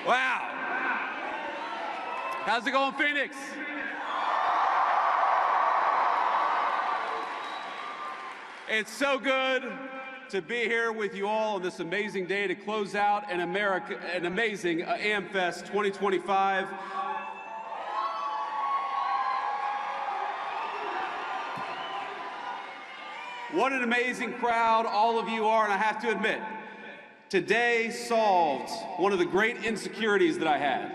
Wow. How's it going, Phoenix? It's so good to be here with you all on this amazing day to close out an amazing AmericaFest 2025. What an amazing crowd all of you are, and I have to admit, today solved one of the great insecurities that I had.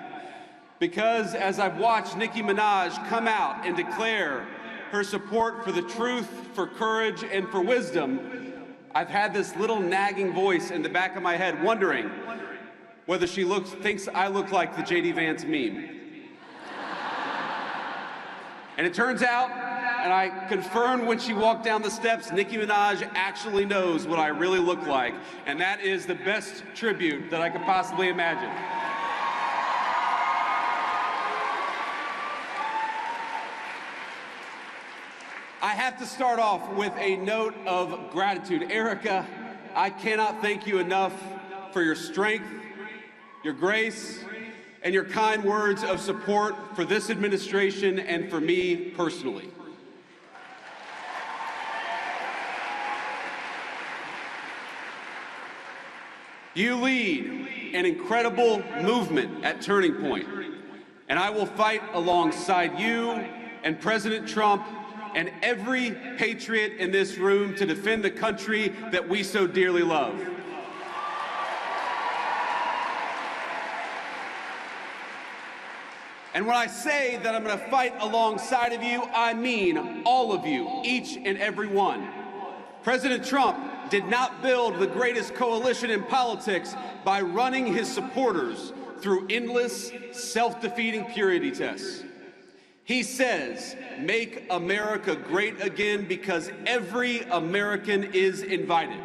Because as I've watched Nicki Minaj come out and declare her support for the truth, for courage, and for wisdom, I've had this little nagging voice in the back of my head wondering whether she thinks I look like the JD Vance meme. And it turns out, and I confirmed when she walked down the steps, Nicki Minaj actually knows what I really look like, and that is the best tribute that I could possibly imagine. I have to start off with a note of gratitude. Erica, I cannot thank you enough for your strength, your grace, and your kind words of support for this administration and for me personally. You lead an incredible movement at Turning Point, and I will fight alongside you and President Trump and every patriot in this room to defend the country that we so dearly love. And when I say that I'm going to fight alongside of you, I mean all of you, each and every one. President Trump did not build the greatest coalition in politics by running his supporters through endless, self-defeating purity tests. He says, "Make America great again," because every American is invited.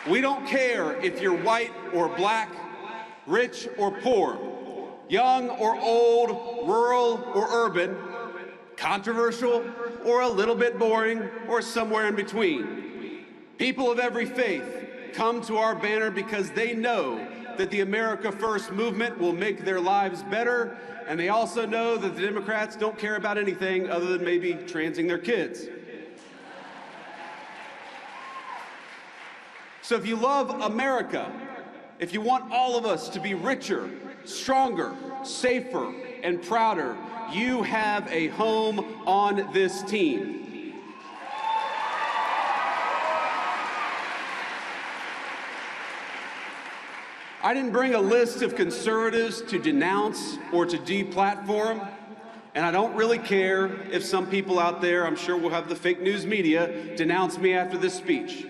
We don't care if you're white or black, rich or poor, young or old, rural or urban, controversial or a little bit boring, or somewhere in between. People of every faith come to our banner because they know that the America First movement will make their lives better, and they also know that the Democrats don't care about anything other than maybe transing their kids. So if you love America, if you want all of us to be richer, stronger, safer, and prouder, you have a home on this team. I didn't bring a list of conservatives to denounce or to deplatform, and I don't really care if some people out there, I'm sure we'll have the fake news media, denounce me after this speech.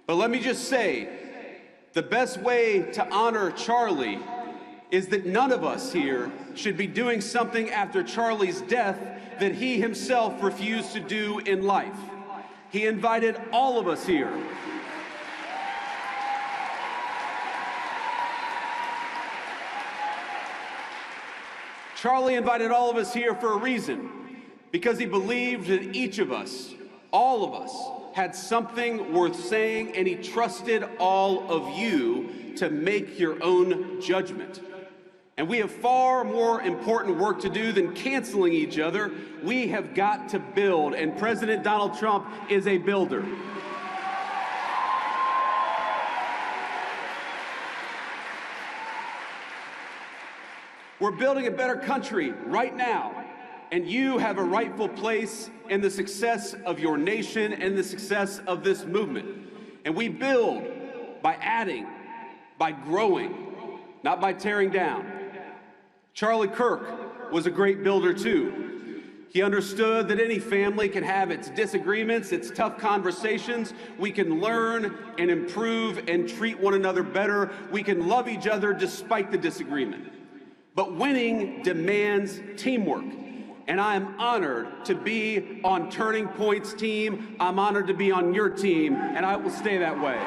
But let me just say, the best way to honor Charlie is that none of us here should be doing something after Charlie's death that he himself refused to do in life. He invited all of us here. Charlie invited all of us here for a reason, because he believed that each of us, all of us, had something worth saying, and he trusted all of you to make your own judgment. And we have far more important work to do than canceling each other. We have got to build, and President Donald Trump is a builder. We're building a better country right now, and you have a rightful place in the success of your nation and the success of this movement. And we build by adding, by growing, not by tearing down. Charlie Kirk was a great builder too. He understood that any family can have its disagreements, its tough conversations. We can learn and improve and treat one another better. We can love each other despite the disagreement. But winning demands teamwork. And I am honored to be on Turning Point's team. I'm honored to be on your team, and I will stay that way.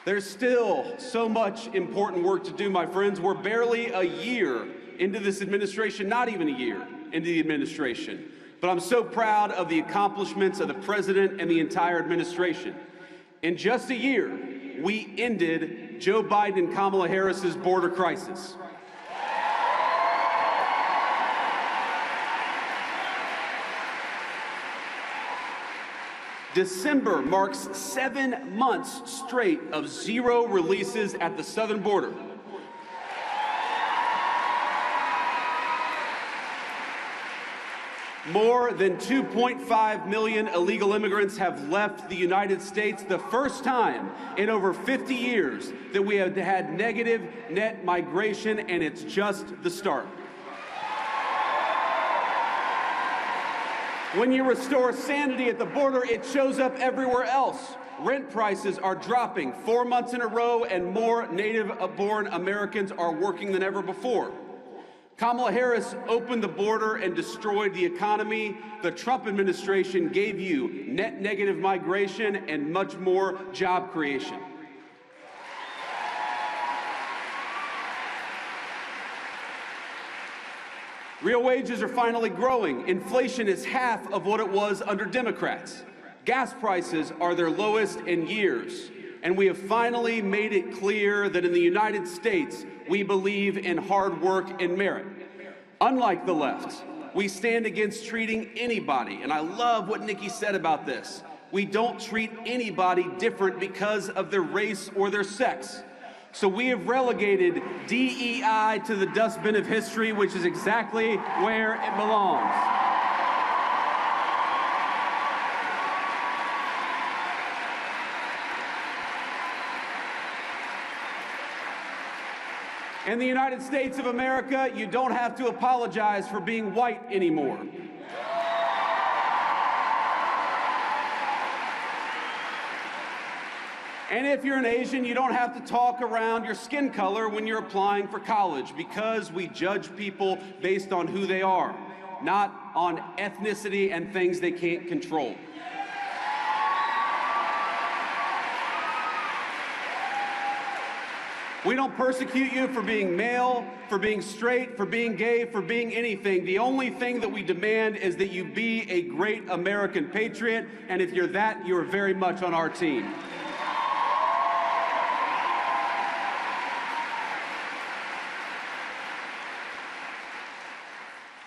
There's still so much important work to do, my friends. We're barely a year into this administration, not even a year into the administration. But I'm so proud of the accomplishments of the president and the entire administration. In just a year, we ended Joe Biden and Kamala Harris's border crisis. December marks 7 months straight of zero releases at the southern border. More than 2.5 million illegal immigrants have left the United States, the first time in over 50 years that we have had negative net migration, and it's just the start. When you restore sanity at the border, it shows up everywhere else. Rent prices are dropping 4 months in a row, and more native-born Americans are working than ever before. Kamala Harris opened the border and destroyed the economy. The Trump administration gave you net negative migration and much more job creation. Real wages are finally growing. Inflation is half of what it was under Democrats. Gas prices are their lowest in years. And we have finally made it clear that in the United States, we believe in hard work and merit. Unlike the left, we stand against treating anybody, and I love what Nikki said about this. We don't treat anybody different because of their race or their sex. So we have relegated DEI to the dustbin of history, which is exactly where it belongs. In the United States of America, you don't have to apologize for being white anymore. And if you're an Asian, you don't have to talk around your skin color when you're applying for college, because we judge people based on who they are, not on ethnicity and things they can't control. We don't persecute you for being male, for being straight, for being gay, for being anything. The only thing that we demand is that you be a great American patriot, and if you're that, you're very much on our team.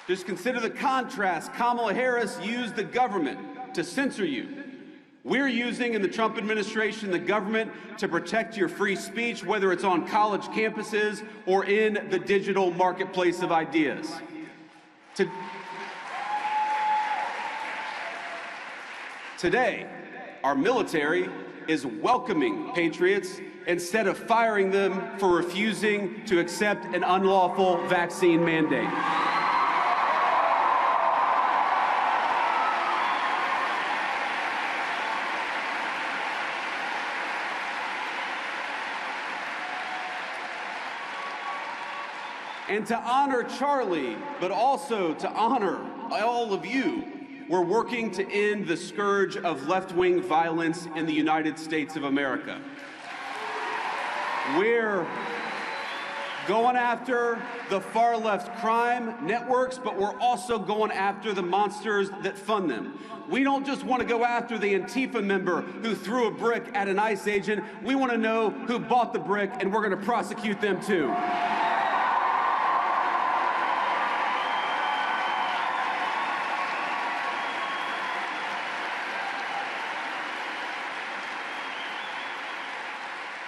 Just consider the contrast. Kamala Harris used the government to censor you. We're using, in the Trump administration, the government to protect your free speech, whether it's on college campuses or in the digital marketplace of ideas. Today, our military is welcoming patriots instead of firing them for refusing to accept an unlawful vaccine mandate. And to honor Charlie, but also to honor all of you, we're working to end the scourge of left-wing violence in the United States of America. We're going after the far-left crime networks, but we're also going after the monsters that fund them. We don't just want to go after the Antifa member who threw a brick at an ICE agent. We want to know who bought the brick, and we're going to prosecute them too.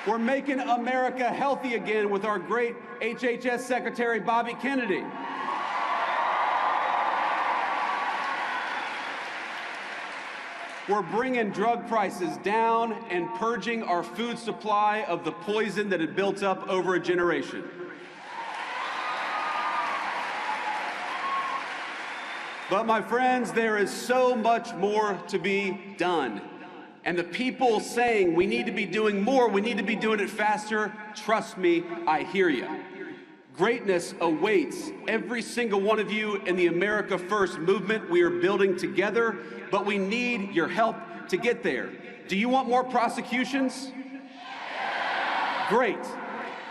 We're making America healthy again with our great HHS Secretary, Bobby Kennedy. We're bringing drug prices down and purging our food supply of the poison that had built up over a generation. But my friends, there is so much more to be done. And the people saying we need to be doing more, we need to be doing it faster, trust me, I hear you. Greatness awaits every single one of you in the America First movement we are building together, but we need your help to get there. Do you want more prosecutions? Great.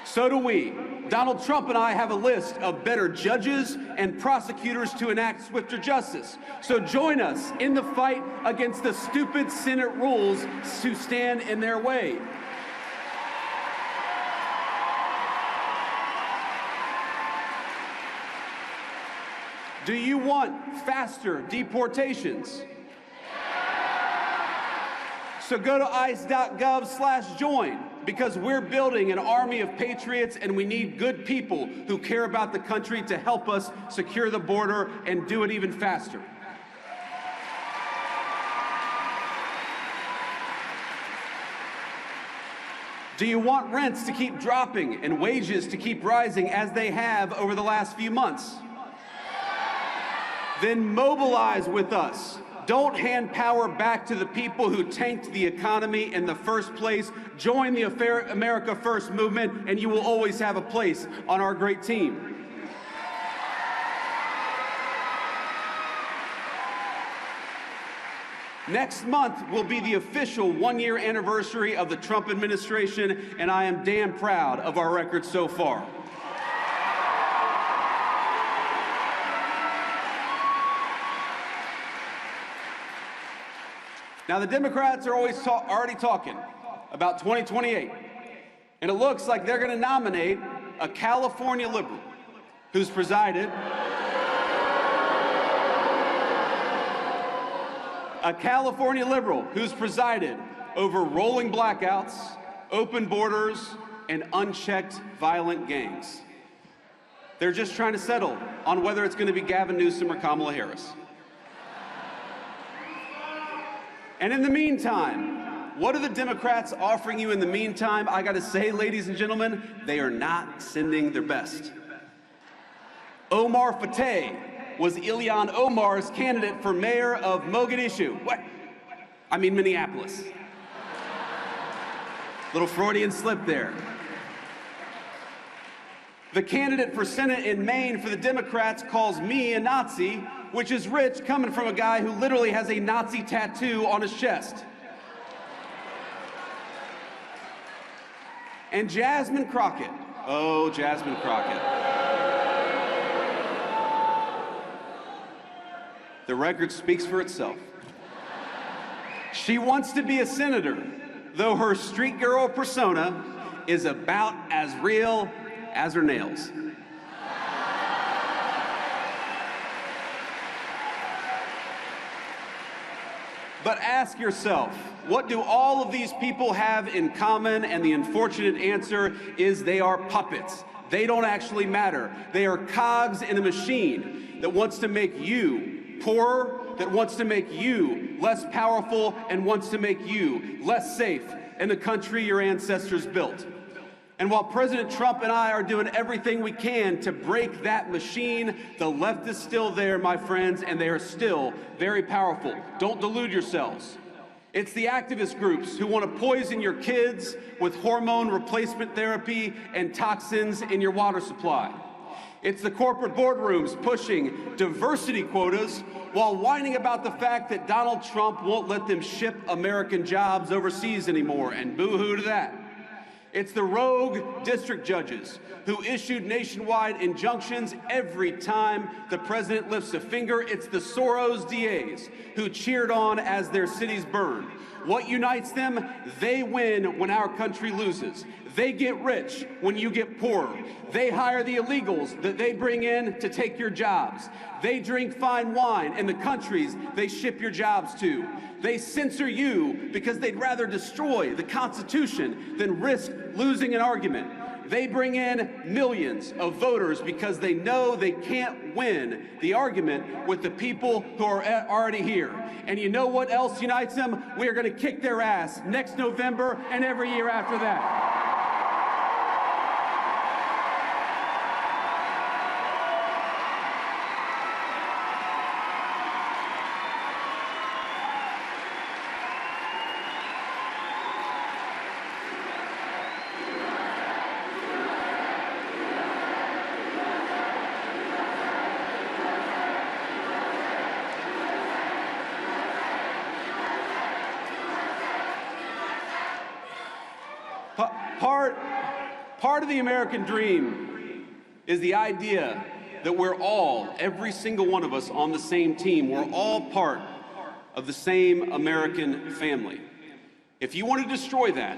So do we. Donald Trump and I have a list of better judges and prosecutors to enact swifter justice. So join us in the fight against the stupid Senate rules to stand in their way. Do you want faster deportations? So go to ice.gov/join, because we're building an army of patriots and we need good people who care about the country to help us secure the border and do it even faster. Do you want rents to keep dropping and wages to keep rising as they have over the last few months? Then mobilize with us. Don't hand power back to the people who tanked the economy in the first place. Join the America First movement, and you will always have a place on our great team. Next month will be the official one-year anniversary of the Trump administration, and I am damn proud of our record so far. Now, the Democrats are already talking about 2028, and it looks like they're going to nominate a California liberal who's presided over rolling blackouts, open borders, and unchecked violent gangs. They're just trying to settle on whether it's going to be Gavin Newsom or Kamala Harris. And in the meantime, what are the Democrats offering you in the meantime? I got to say, ladies and gentlemen, they are not sending their best. Omar Fateh was Ilhan Omar's candidate for mayor of Mogadishu. Minneapolis. Little Freudian slip there. The candidate for Senate in Maine for the Democrats calls me a Nazi, which is rich coming from a guy who literally has a Nazi tattoo on his chest. And Jasmine Crockett. Oh, Jasmine Crockett. The record speaks for itself. She wants to be a senator, though her street girl persona is about as real as her nails. But ask yourself, what do all of these people have in common? And the unfortunate answer is they are puppets. They don't actually matter. They are cogs in a machine that wants to make you poorer, that wants to make you less powerful, and wants to make you less safe in the country your ancestors built. And while President Trump and I are doing everything we can to break that machine, the left is still there, my friends, and they are still very powerful. Don't delude yourselves. It's the activist groups who want to poison your kids with hormone replacement therapy and toxins in your water supply. It's the corporate boardrooms pushing diversity quotas while whining about the fact that Donald Trump won't let them ship American jobs overseas anymore, and boo-hoo to that. It's the rogue district judges who issued nationwide injunctions every time the president lifts a finger. It's the Soros DAs who cheered on as their cities burned. What unites them? They win when our country loses. They get rich when you get poorer. They hire the illegals that they bring in to take your jobs. They drink fine wine in the countries they ship your jobs to. They censor you because they'd rather destroy the Constitution than risk losing an argument. They bring in millions of voters because they know they can't win the argument with the people who are already here. And you know what else unites them? We are going to kick their ass next November and every year after that. Part of the American dream is the idea that we're all, every single one of us, on the same team. We're all part of the same American family. If you want to destroy that,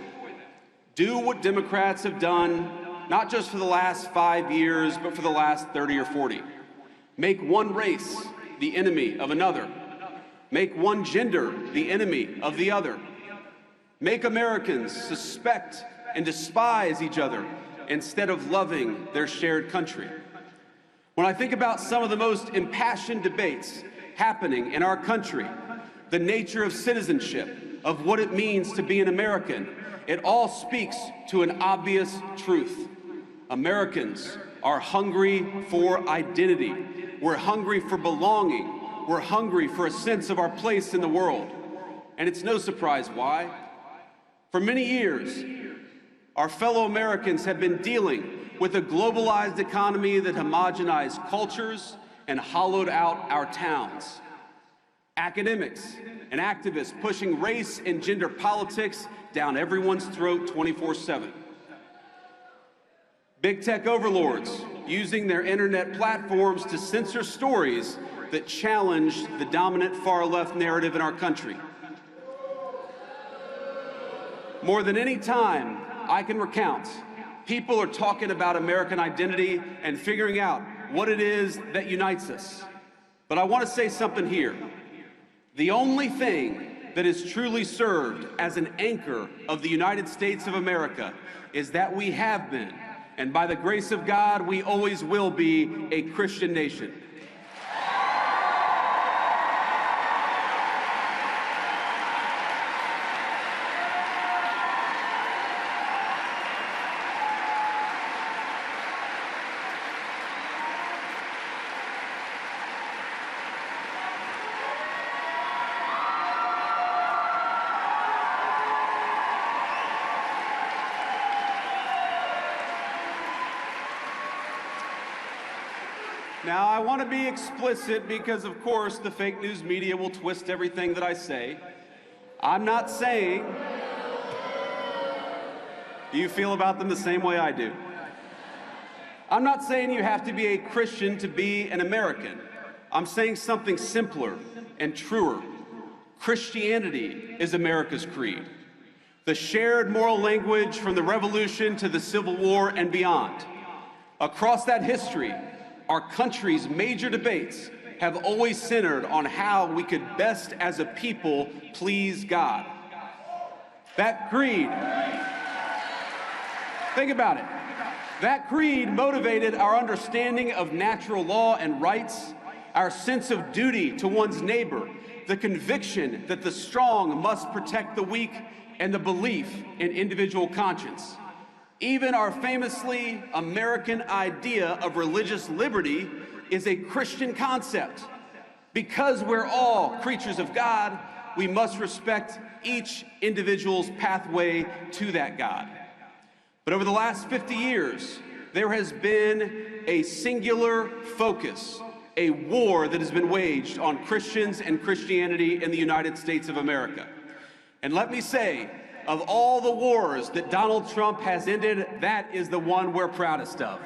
do what Democrats have done, not just for the last 5 years, but for the last 30 or 40. Make one race the enemy of another. Make one gender the enemy of the other. Make Americans suspect and despise each other instead of loving their shared country. When I think about some of the most impassioned debates happening in our country, the nature of citizenship, of what it means to be an American, it all speaks to an obvious truth. Americans are hungry for identity. We're hungry for belonging. We're hungry for a sense of our place in the world. And it's no surprise why. For many years, our fellow Americans have been dealing with a globalized economy that homogenized cultures and hollowed out our towns. Academics and activists pushing race and gender politics down everyone's throat 24/7. Big tech overlords using their internet platforms to censor stories that challenge the dominant far-left narrative in our country. More than any time I can recount, people are talking about American identity and figuring out what it is that unites us. But I want to say something here. The only thing that is truly served as an anchor of the United States of America is that we have been, and by the grace of God, we always will be, a Christian nation. Now, I want to be explicit because, of course, the fake news media will twist everything that I say. I'm not saying you feel about them the same way I do. I'm not saying you have to be a Christian to be an American. I'm saying something simpler and truer. Christianity is America's creed. The shared moral language from the Revolution to the Civil War and beyond. Across that history, our country's major debates have always centered on how we could best as a people please God. That creed, think about it. That creed motivated our understanding of natural law and rights, our sense of duty to one's neighbor, the conviction that the strong must protect the weak, and the belief in individual conscience. Even our famously American idea of religious liberty is a Christian concept. Because we're all creatures of God, we must respect each individual's pathway to that God. But over the last 50 years, there has been a singular focus, a war that has been waged on Christians and Christianity in the United States of America. And let me say, of all the wars that Donald Trump has ended, that is the one we're proudest of.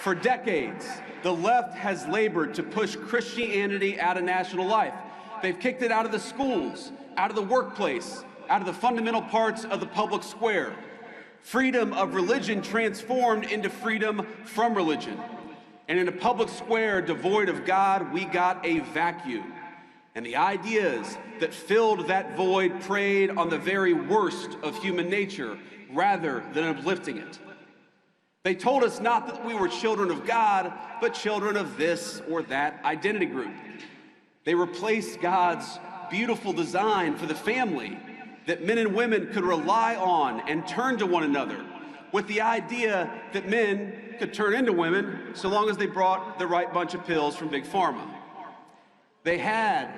For decades, the left has labored to push Christianity out of national life. They've kicked it out of the schools, out of the workplace, out of the fundamental parts of the public square. Freedom of religion transformed into freedom from religion. And in a public square devoid of God, we got a vacuum. And the ideas that filled that void preyed on the very worst of human nature rather than uplifting it. They told us not that we were children of God, but children of this or that identity group. They replaced God's beautiful design for the family that men and women could rely on and turn to one another with the idea that men could turn into women so long as they brought the right bunch of pills from Big Pharma. They had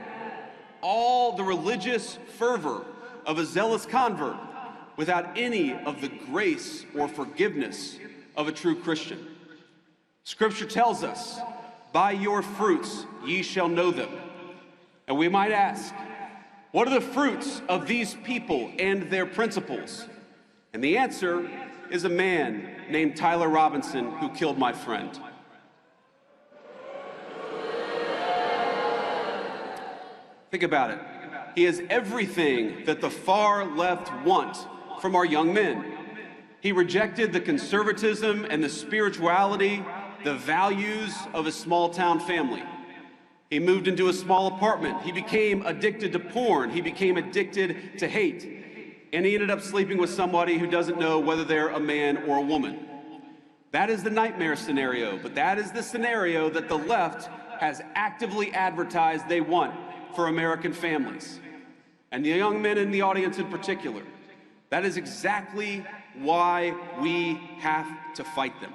all the religious fervor of a zealous convert without any of the grace or forgiveness of a true Christian. Scripture tells us, By your fruits ye shall know them. And we might ask, what are the fruits of these people and their principles? And the answer is a man named Tyler Robinson who killed my friend. Think about it. He has everything that the far left want from our young men. He rejected the conservatism and the spirituality, the values of a small town family. He moved into a small apartment. He became addicted to porn. He became addicted to hate. And he ended up sleeping with somebody who doesn't know whether they're a man or a woman. That is the nightmare scenario, but that is the scenario that the left has actively advertised they want for American families. And the young men in the audience in particular. That is exactly why we have to fight them.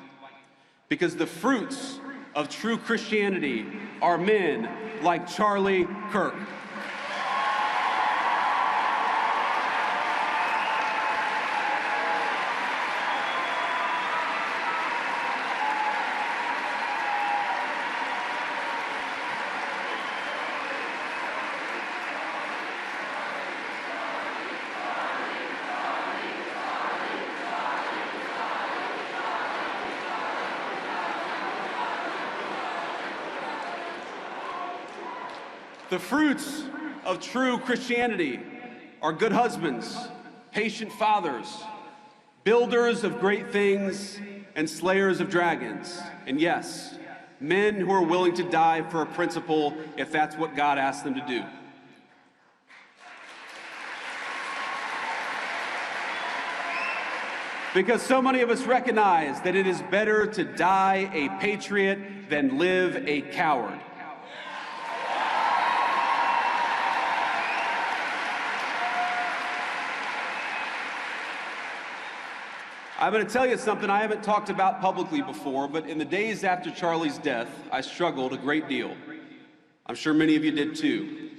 Because the fruits of true Christianity are men like Charlie Kirk. The fruits of true Christianity are good husbands, patient fathers, builders of great things, and slayers of dragons. And yes, men who are willing to die for a principle if that's what God asks them to do. Because so many of us recognize that it is better to die a patriot than live a coward. I'm going to tell you something I haven't talked about publicly before, but in the days after Charlie's death, I struggled a great deal. I'm sure many of you did too.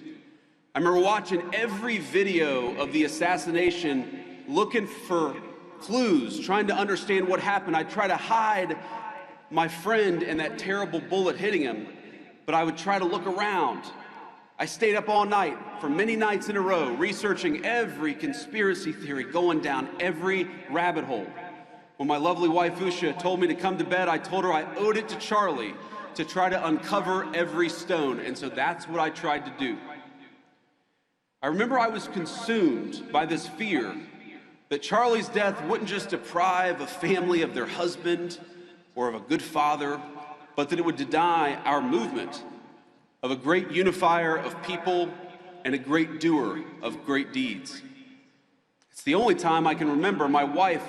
I remember watching every video of the assassination, looking for clues, trying to understand what happened. I'd try to hide my friend and that terrible bullet hitting him, but I would try to look around. I stayed up all night for many nights in a row, researching every conspiracy theory, going down every rabbit hole. When my lovely wife, Usha, told me to come to bed, I told her I owed it to Charlie to try to uncover every stone, and so that's what I tried to do. I remember I was consumed by this fear that Charlie's death wouldn't just deprive a family of their husband or of a good father, but that it would deny our movement of a great unifier of people and a great doer of great deeds. It's the only time I can remember my wife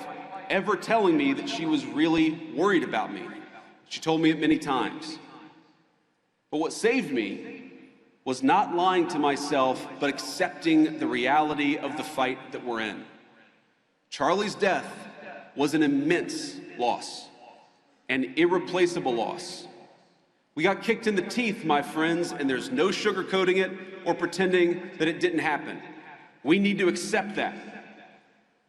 ever telling me that she was really worried about me. She told me it many times. But what saved me was not lying to myself, but accepting the reality of the fight that we're in. Charlie's death was an immense loss, an irreplaceable loss. We got kicked in the teeth, my friends, and there's no sugarcoating it or pretending that it didn't happen. We need to accept that.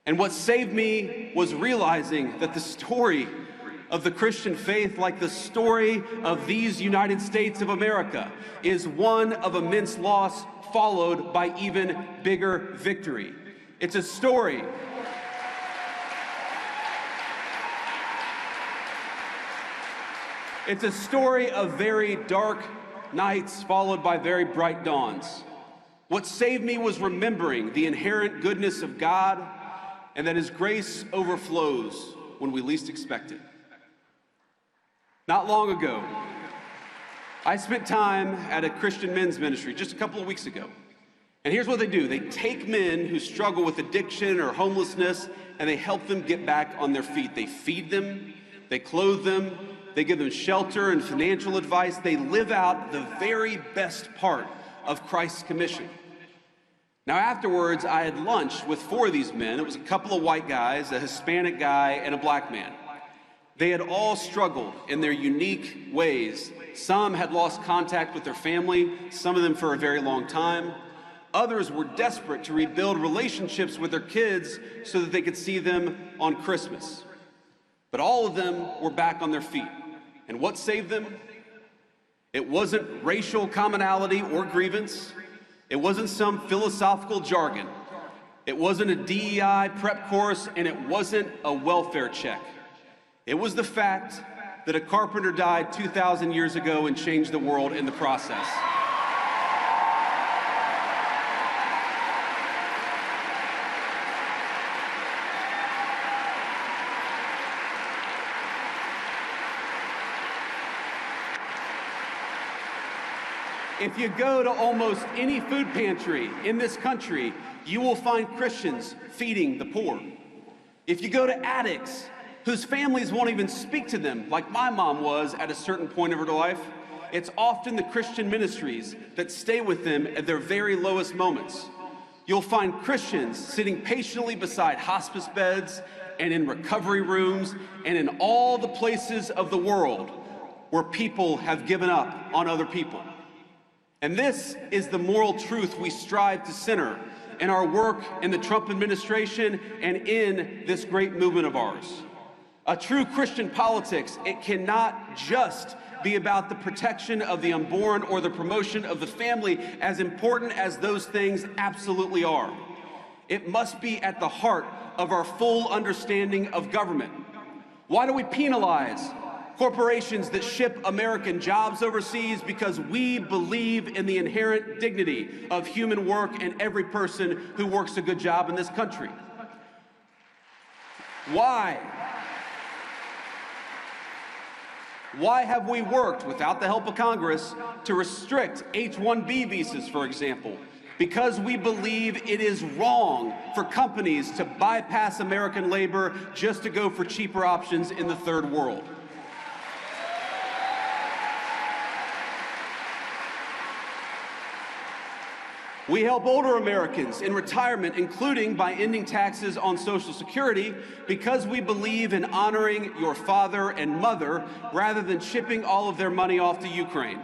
And what saved me was realizing that the story of the Christian faith, like the story of these United States of America, is one of immense loss followed by even bigger victory. It's a story It's a story of very dark nights followed by very bright dawns. What saved me was remembering the inherent goodness of God and that His grace overflows when we least expect it. Not long ago, I spent time at a Christian men's ministry just a couple of weeks ago. And here's what they do. They take men who struggle with addiction or homelessness and they help them get back on their feet. They feed them, they clothe them, they give them shelter and financial advice. They live out the very best part of Christ's commission. Now afterwards, I had lunch with 4 of these men. It was a couple of white guys, a Hispanic guy, and a black man. They had all struggled in their unique ways. Some had lost contact with their family, some of them for a very long time. Others were desperate to rebuild relationships with their kids so that they could see them on Christmas. But all of them were back on their feet. And what saved them? It wasn't racial commonality or grievance. It wasn't some philosophical jargon. It wasn't a DEI prep course, and it wasn't a welfare check. It was the fact that a carpenter died 2,000 years ago and changed the world in the process. If you go to almost any food pantry in this country, you will find Christians feeding the poor. If you go to addicts whose families won't even speak to them, like my mom was at a certain point of her life, it's often the Christian ministries that stay with them at their very lowest moments. You'll find Christians sitting patiently beside hospice beds and in recovery rooms and in all the places of the world where people have given up on other people. And this is the moral truth we strive to center in our work in the Trump administration and in this great movement of ours. A true Christian politics, it cannot just be about the protection of the unborn or the promotion of the family, as important as those things absolutely are. It must be at the heart of our full understanding of government. Why do we penalize corporations that ship American jobs overseas? Because we believe in the inherent dignity of human work and every person who works a good job in this country. Why have we worked, without the help of Congress, to restrict H-1B visas, for example? Because we believe it is wrong for companies to bypass American labor just to go for cheaper options in the third world. We help older Americans in retirement, including by ending taxes on Social Security, because we believe in honoring your father and mother rather than shipping all of their money off to Ukraine.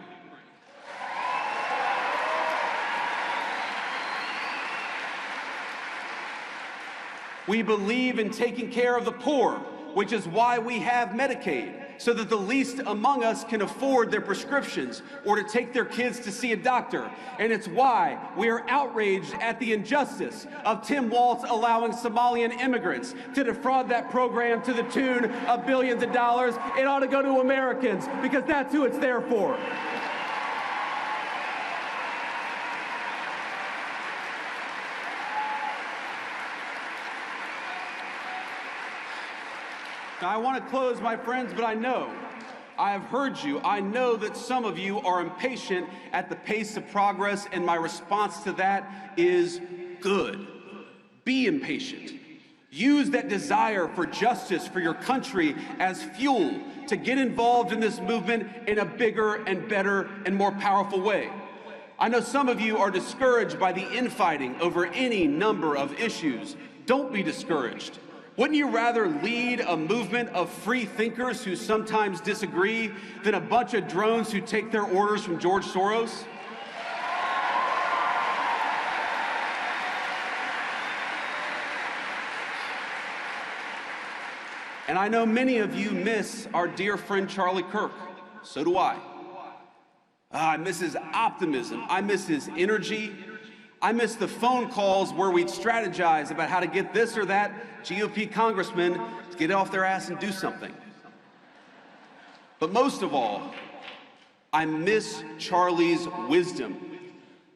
We believe in taking care of the poor, which is why we have Medicaid, so that the least among us can afford their prescriptions or to take their kids to see a doctor. And it's why we are outraged at the injustice of Tim Walz allowing Somalian immigrants to defraud that program to the tune of billions of dollars. It ought to go to Americans, because that's who it's there for. Now, I want to close, my friends, but I have heard you. I know that some of you are impatient at the pace of progress, and my response to that is good. Be impatient. Use that desire for justice for your country as fuel to get involved in this movement in a bigger and better and more powerful way. I know some of you are discouraged by the infighting over any number of issues. Don't be discouraged. Wouldn't you rather lead a movement of free thinkers who sometimes disagree than a bunch of drones who take their orders from George Soros? And I know many of you miss our dear friend Charlie Kirk. So do I. I miss his optimism. I miss his energy. I miss the phone calls where we'd strategize about how to get this or that GOP congressman to get off their ass and do something. But most of all, I miss Charlie's wisdom.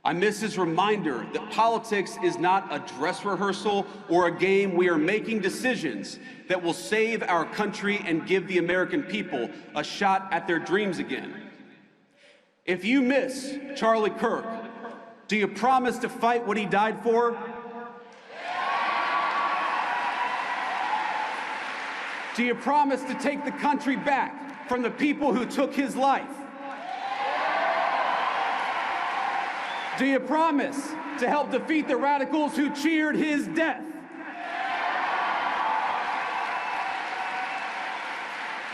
I miss his reminder that politics is not a dress rehearsal or a game. We are making decisions that will save our country and give the American people a shot at their dreams again. If you miss Charlie Kirk, do you promise to fight what he died for? Do you promise to take the country back from the people who took his life? Do you promise to help defeat the radicals who cheered his death?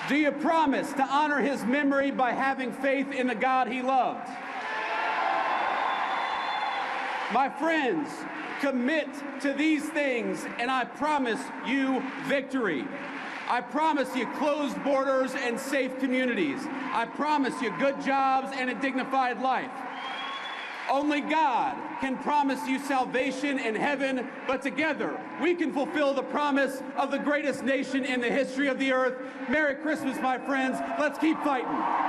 Do you promise to honor his memory by having faith in the God he loved? My friends, commit to these things, and I promise you victory. I promise you closed borders and safe communities. I promise you good jobs and a dignified life. Only God can promise you salvation in heaven, but together we can fulfill the promise of the greatest nation in the history of the earth. Merry Christmas, my friends. Let's keep fighting.